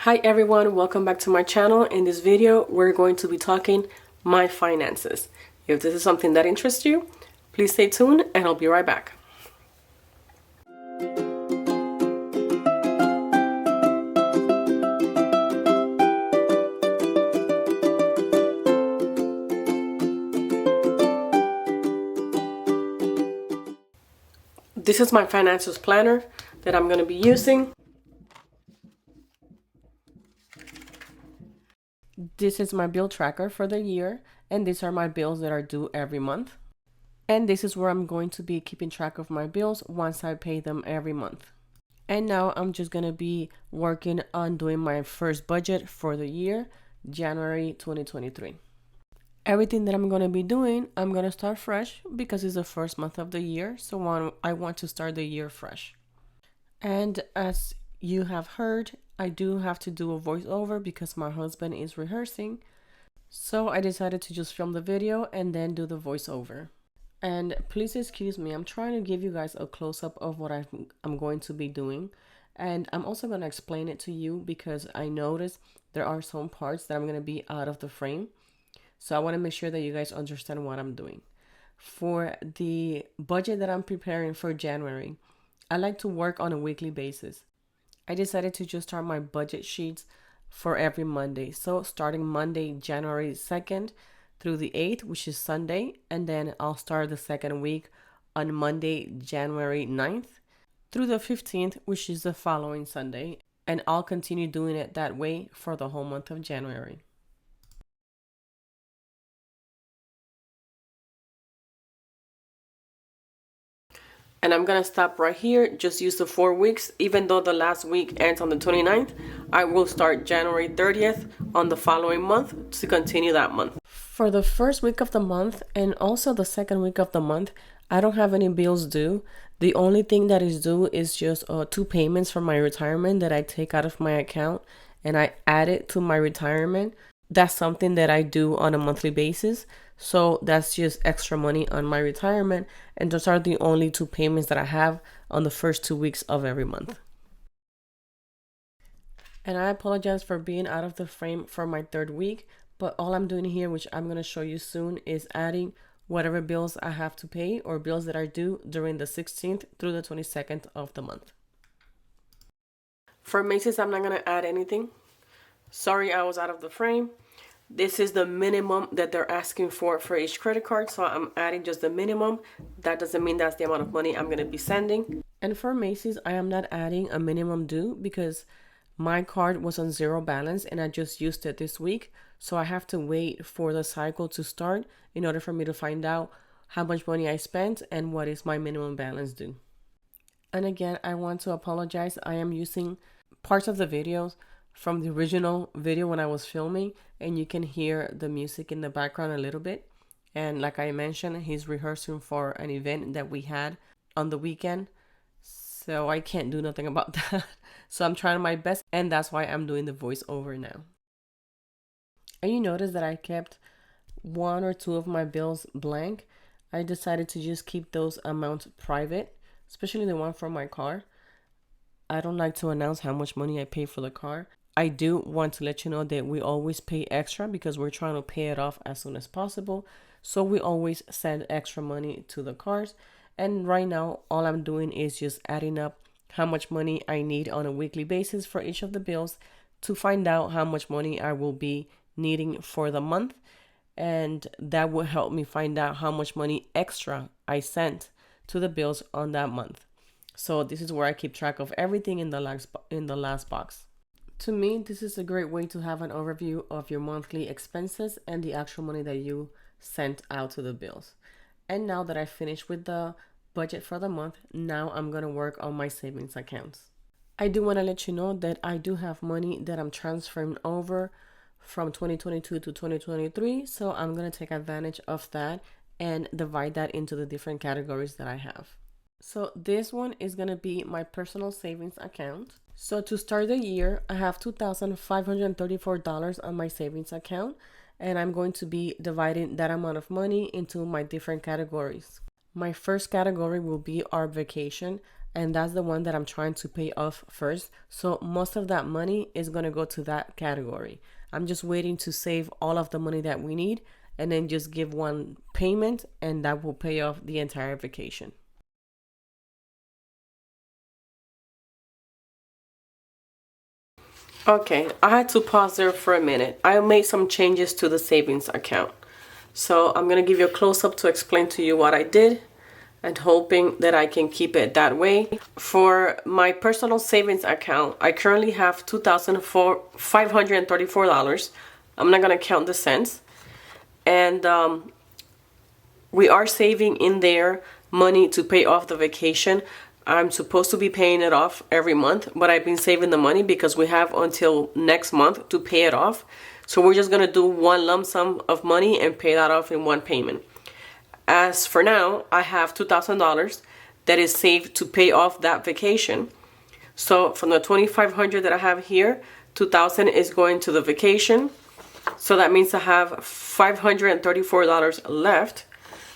Hi everyone, welcome back to my channel. In this video, we're going to be talking my finances. If this is something that interests you, please stay tuned and I'll be right back. This is my finances planner that I'm going to be using. This is my bill tracker for the year, and these are my bills that are due every month. And this is where I'm going to be keeping track of my bills once I pay them every month. And now I'm just going to be working on doing my first budget for the year, January 2023. Everything that I'm going to be doing, I'm going to start fresh because it's the first month of the year. So I want to start the year fresh. And as you have heard, I do have to do a voiceover because my husband is rehearsing. So I decided to just film the video and then do the voiceover. And please excuse me, I'm trying to give you guys a close-up of what I'm going to be doing. And I'm also going to explain it to you because I noticed there are some parts that I'm going to be out of the frame. So I want to make sure that you guys understand what I'm doing. For the budget that I'm preparing for January, I like to work on a weekly basis. I decided to just start my budget sheets for every Monday. So starting Monday, January 2nd through the 8th, which is Sunday. And then I'll start the second week on Monday, January 9th through the 15th, which is the following Sunday. And I'll continue doing it that way for the whole month of January. And I'm going to stop right here, just use the 4 weeks. Even though the last week ends on the 29th, I will start January 30th on the following month to continue that month. For the first week of the month and also the second week of the month, I don't have any bills due. The only thing that is due is just 2 payments from my retirement that I take out of my account and I add it to my retirement. That's something that I do on a monthly basis. So that's just extra money on my retirement. And those are the only 2 payments that I have on the first 2 weeks of every month. And I apologize for being out of the frame for my 3rd week. But all I'm doing here, which I'm going to show you soon, is adding whatever bills I have to pay or bills that are due during the 16th through the 22nd of the month. For Macy's, I'm not going to add anything. Sorry, I was out of the frame. This is the minimum that they're asking for each credit card. So I'm adding just the minimum. That doesn't mean that's the amount of money I'm going to be sending. And for Macy's, I am not adding a minimum due because my card was on 0 balance and I just used it this week. So I have to wait for the cycle to start in order for me to find out how much money I spent and what is my minimum balance due. And again, I want to apologize. I am using parts of the videos from the original video when I was filming, and you can hear the music in the background a little bit. And like I mentioned, he's rehearsing for an event that we had on the weekend, so I can't do nothing about that. So I'm trying my best, and that's why I'm doing the voiceover now. And you notice that I kept 1 or 2 of my bills blank. I decided to just keep those amounts private, especially the one for my car. I don't like to announce how much money I pay for the car. I do want to let you know that we always pay extra because we're trying to pay it off as soon as possible. So we always send extra money to the cars. And right now, all I'm doing is just adding up how much money I need on a weekly basis for each of the bills to find out how much money I will be needing for the month. And that will help me find out how much money extra I sent to the bills on that month. So this is where I keep track of everything in the last box. To me, this is a great way to have an overview of your monthly expenses and the actual money that you sent out to the bills. And now that I finished with the budget for the month, now I'm going to work on my savings accounts. I do want to let you know that I do have money that I'm transferring over from 2022 to 2023. So I'm going to take advantage of that and divide that into the different categories that I have. So this one is going to be my personal savings account. So to start the year, I have $2,534 on my savings account, and I'm going to be dividing that amount of money into my different categories. My first category will be our vacation. and that's the one that I'm trying to pay off first. So most of that money is going to go to that category. I'm just waiting to save all of the money that we need and then just give one payment, and that will pay off the entire vacation. Okay, I had to pause there for a minute. I made some changes to the savings account. So I'm going to give you a close-up to explain to you what I did and hoping that I can keep it that way. For my personal savings account, I currently have $2,534. I'm not going to count the cents. And we are saving in there money to pay off the vacation. I'm supposed to be paying it off every month, but I've been saving the money because we have until next month to pay it off. So we're just going to do one lump sum of money and pay that off in one payment. As for now, I have $2,000 that is saved to pay off that vacation. So from the $2,500 that I have here, $2,000 is going to the vacation. So that means I have $534 left,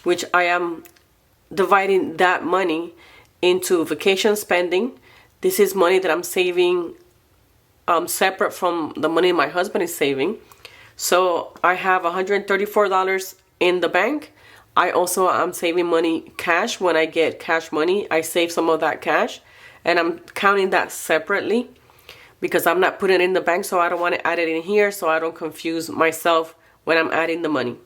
which I am dividing that money into vacation spending. This is money that I'm saving separate from the money my husband is saving. So I have $134 in the bank. I also am saving money cash. When I get cash money, I save some of that cash, and I'm counting that separately because I'm not putting it in the bank, so I don't want to add it in here so I don't confuse myself when I'm adding the money.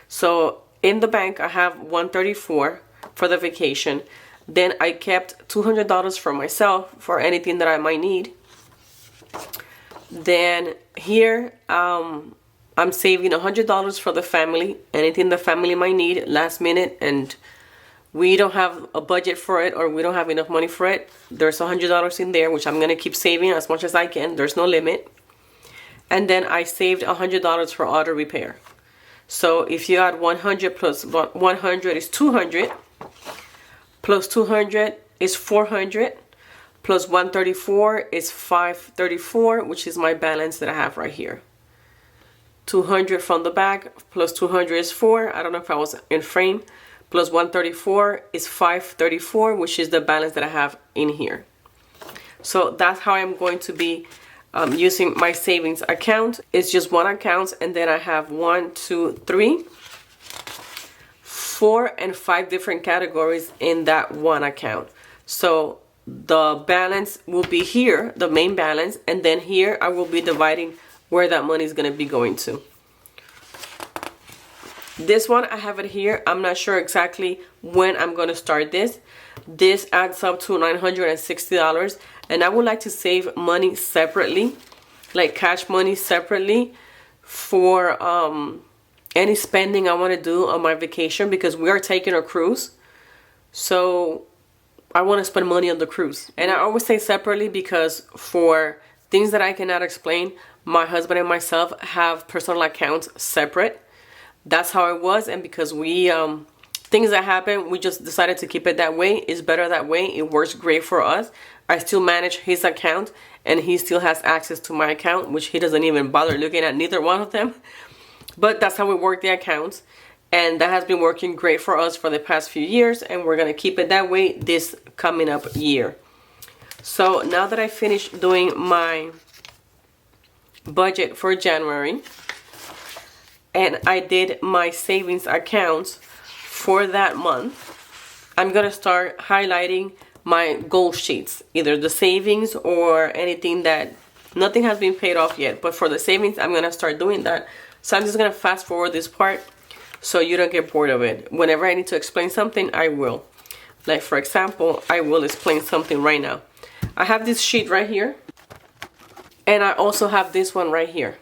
So in the bank, I have $134 for the vacation. Then I kept $200 for myself for anything that I might need. Then here, I'm saving $100 for the family, anything the family might need last minute, and we don't have a budget for it or we don't have enough money for it. There's $100 in there, which I'm going to keep saving as much as I can. There's no limit. And then I saved $100 for auto repair. So if you add 100 plus 100 is 200, plus 200 is 400, plus 134 is 534, which is my balance that I have right here. 200 from the back plus 200 is 4. I don't know if I was in frame. Plus 134 is 534, which is the balance that I have in here. So that's how I'm going to be using my savings account. It's just one account, and then I have 1, 2, 3, 4, and 5 different categories in that one account. So the balance will be here, the main balance, and then here I will be dividing where that money is going to be going to. This one, I have it here. I'm not sure exactly when I'm going to start this. This adds up to $960, and I would like to save money separately, like cash money separately for any spending I want to do on my vacation, because we are taking a cruise. So I want to spend money on the cruise. And I always say separately because for things that I cannot explain, my husband and myself have personal accounts separate. That's how it was, and because we things that happen, we just decided to keep it that way. It's better that way. It works great for us. I still manage his account, and he still has access to my account, which he doesn't even bother looking at neither one of them. But that's how we work the accounts, and that has been working great for us for the past few years, and we're gonna keep it that way this coming up year. So now that I finished doing my budget for January, and I did my savings accounts for that month, I'm gonna start highlighting my goal sheets, either the savings or anything that nothing has been paid off yet. But for the savings, I'm gonna start doing that. So I'm just gonna fast forward this part so you don't get bored of it. Whenever I need to explain something, I will. Like for example, I will explain something right now. I have this sheet right here, and I also have this one right here.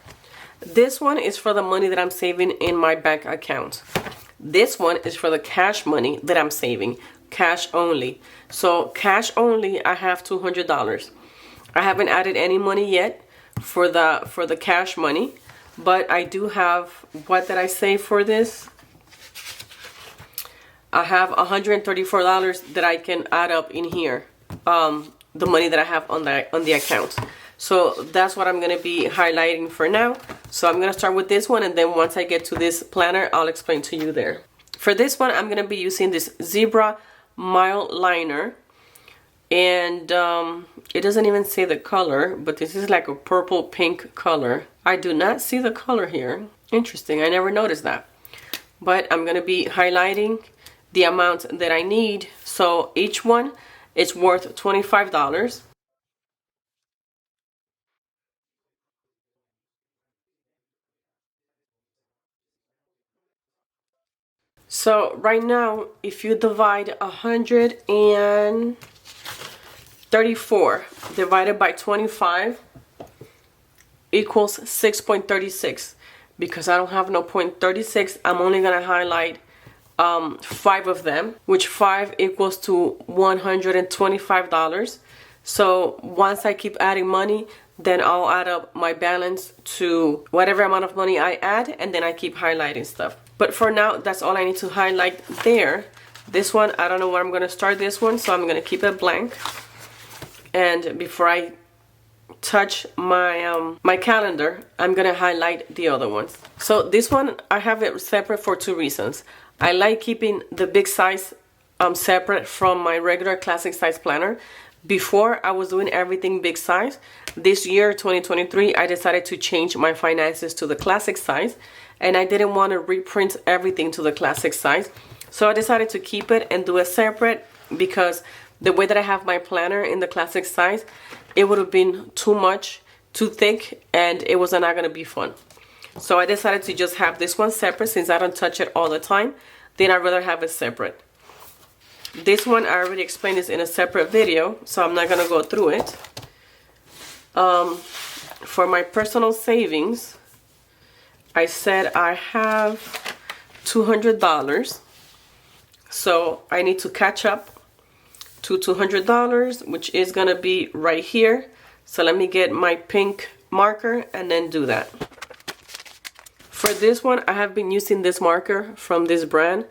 This one is for the money that I'm saving in my bank account. This one is for the cash money that I'm saving, cash only. So cash only, I have $200. I haven't added any money yet for the cash money, but I do have, what did I save for this? I have $134 that I can add up in here, the money that I have on the account. So that's what I'm going to be highlighting for now. So I'm going to start with this one, and then once I get to this planner, I'll explain to you there. For this one, I'm going to be using this Zebra Mile Liner. And it doesn't even say the color, but this is like a purple pink color. I do not see the color here. Interesting, I never noticed that. But I'm gonna be highlighting the amount that I need. So each one is worth $25. So right now, if you divide 134 divided by 25 equals 6.36. Because I don't have no 0.36, I'm only gonna highlight 5 of them, which 5 equals to $125. So once I keep adding money, then I'll add up my balance to whatever amount of money I add, and then I keep highlighting stuff. But for now, that's all I need to highlight there. This one, I don't know where I'm gonna start this one, so I'm gonna keep it blank. And before I touch my my calendar, I'm gonna highlight the other ones. So this one, I have it separate for 2 reasons. I like keeping the big size separate from my regular classic size planner. Before, I was doing everything big size. This year, 2023, I decided to change my finances to the classic size, and I didn't want to reprint everything to the classic size. So I decided to keep it and do it separate, because the way that I have my planner in the classic size, it would have been too much, too thick, and it was not going to be fun. So I decided to just have this one separate, since I don't touch it all the time. Then I'd rather have it separate. This one, I already explained this in a separate video, so I'm not going to go through it. For my personal savings, I said I have $200. So I need to catch up to $200, which is going to be right here. So let me get my pink marker and then do that. For this one, I have been using this marker from this brand.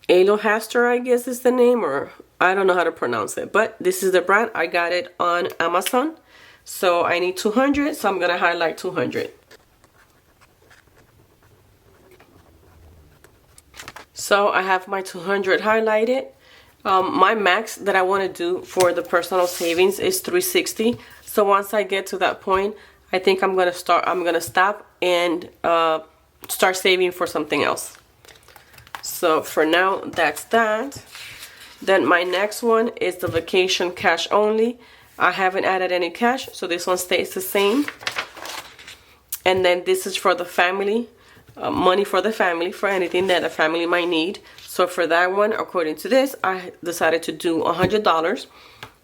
Alohaster, I guess is the name, or I don't know how to pronounce it. But this is the brand. I got it on Amazon. So I need 200, so I'm going to highlight 200. So I have my 200 highlighted. My max that I want to do for the personal savings is 360. So once I get to that point, I think I'm gonna stop and start saving for something else. So for now, that's that. Then my next one is the vacation cash only. I haven't added any cash, so this one stays the same. And then this is for the family, money for the family, for anything that the family might need. So for that one, according to this, I decided to do $100.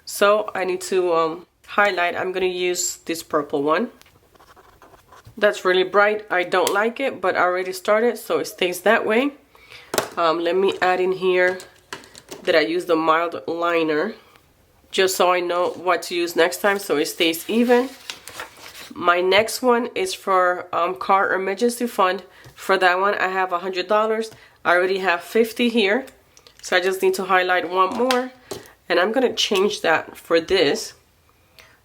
So I need to highlight. I'm going to use this purple one. That's really bright. I don't like it, but I already started, so it stays that way. Let me add in here that I use the mild liner, just so I know what to use next time, so it stays even. My next one is for car emergency fund. For that one, I have $100. I already have 50 here, so I just need to highlight one more, and I'm gonna change that for this,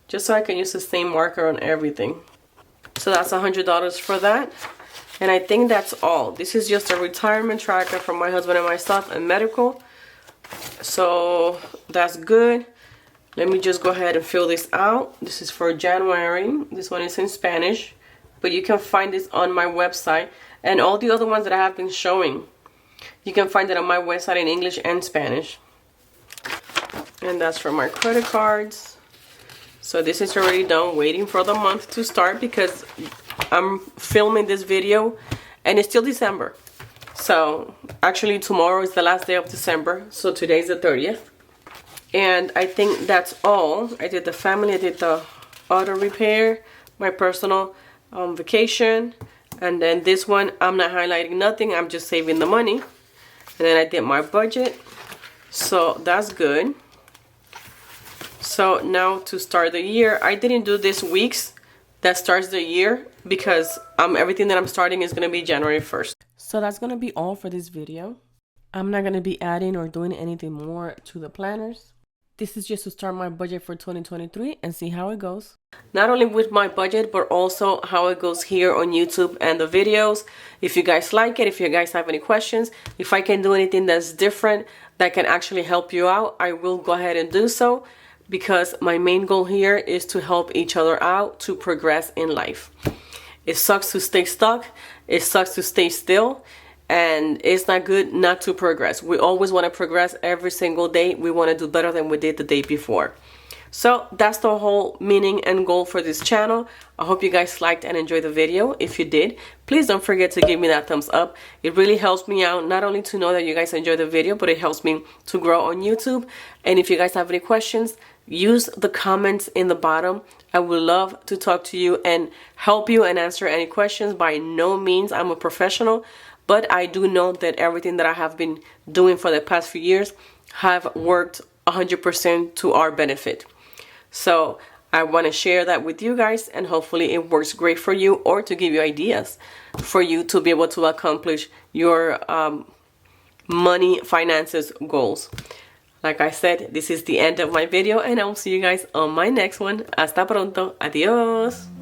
just so I can use the same marker on everything. So that's $100 for that, and I think that's all. This is just a retirement tracker for my husband and myself and medical, so that's good. Let me just go ahead and fill this out. This is for January. This one is in Spanish, but you can find this on my website, and all the other ones that I have been showing, you can find it on my website in English and Spanish. And that's for my credit cards. So this is already done, waiting for the month to start, because I'm filming this video and it's still December. So actually tomorrow is the last day of December. So today's the 30th. And I think that's all. I did the family, I did the auto repair, my personal vacation. And then this one, I'm not highlighting nothing. I'm just saving the money. And then I did my budget. So that's good. So now to start the year, I didn't do this weeks that starts the year, because everything that I'm starting is going to be January 1st. So that's going to be all for this video. I'm not going to be adding or doing anything more to the planners. This is just to start my budget for 2023 and see how it goes. Not only with my budget, but also how it goes here on YouTube and the videos. If you guys like it, if you guys have any questions, if I can do anything that's different, that can actually help you out, I will go ahead and do so, because my main goal here is to help each other out to progress in life. It sucks to stay stuck. It sucks to stay still. And it's not good not to progress. We always want to progress every single day. We want to do better than we did the day before. So that's the whole meaning and goal for this channel. I hope you guys liked and enjoyed the video. If you did, please don't forget to give me that thumbs up. It really helps me out, not only to know that you guys enjoyed the video, but it helps me to grow on YouTube. And if you guys have any questions, use the comments in the bottom. I would love to talk to you and help you and answer any questions. By no means I'm a professional, but I do know that everything that I have been doing for the past few years have worked 100% to our benefit. So I want to share that with you guys, and hopefully it works great for you, or to give you ideas for you to be able to accomplish your money, finances goals. Like I said, this is the end of my video, and I'll see you guys on my next one. Hasta pronto. Adios.